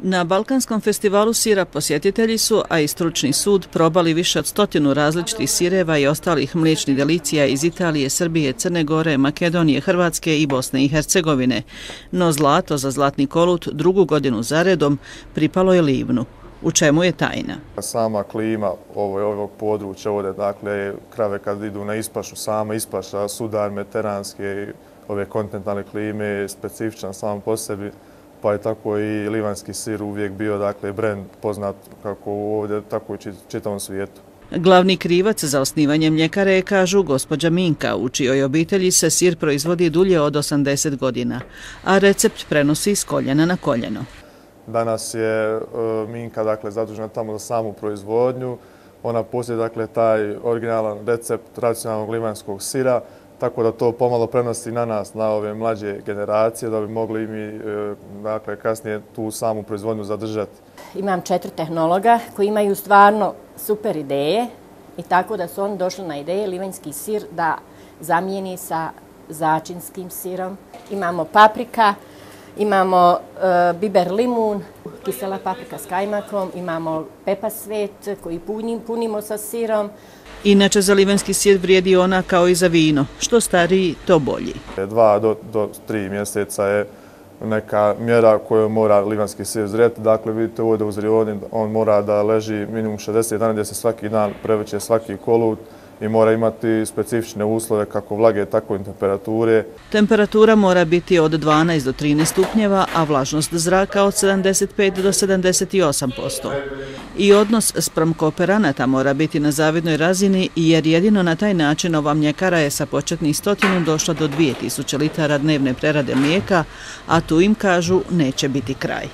Na Balkanskom festivalu sira posjetitelji su, a i stručni sud, probali više od 100 različitih sireva i ostalih mliječnih delicija iz Italije, Srbije, Crne Gore, Makedonije, Hrvatske i Bosne i Hercegovine. No zlato za Zlatni kolut drugu godinu zaredom pripalo je Livnu. U čemu je tajna? Sama klima ovog područja, ovdje, dakle, krave kad idu na ispašu, sama ispaša, sudar, mediteranske, ove kontinentalne klime je specifičan sam po sebi, pa je tako i livanjski sir uvijek bio, dakle, brend poznat kako ovdje, tako i čitavom svijetu. Glavni krivac za osnivanje mljekare je, kažu, gospođa Minka, u čijoj obitelji se sir proizvodi dulje od 80 godina, a recept prenosi s koljena na koljeno. Danas je Minka, dakle, zadužena tamo za samu proizvodnju. Ona posjeduje, dakle, taj originalan recept tradicionalnog livanjskog sira, tako da to pomalo prenosi na nas, na ove mlađe generacije, da bi mogli i mi, dakle, kasnije tu samu proizvodnju zadržati. Imam 4 tehnologa koji imaju stvarno super ideje i tako da su oni došli na ideje livanjski sir da zamijeni sa začinskim sirom. Imamo paprika, imamo biber limun, kisela paprika s kajmakom, imamo pepa svet koji punimo sa sirom. Inače, za livanjski sir vrijedi ona kao i za vino. Što stariji, to bolji. 2 do 3 mjeseca je neka mjera koju mora livanjski sir zreti. Dakle, vidite ovdje u zrijoni, on mora da leži minimum 60 dana gdje se svaki dan prevrće svaki kolut i mora imati specifične uslove kako vlage, tako i temperature. Temperatura mora biti od 12 do 13 stupnjeva, a vlažnost zraka od 75 do 78%. I odnos spram kooperanata mora biti na zavidnoj razini, jer jedino na taj način ova mljekara je sa početnih 100 došla do 2000 litara dnevne prerade mlijeka, a tu im, kažu, neće biti kraj.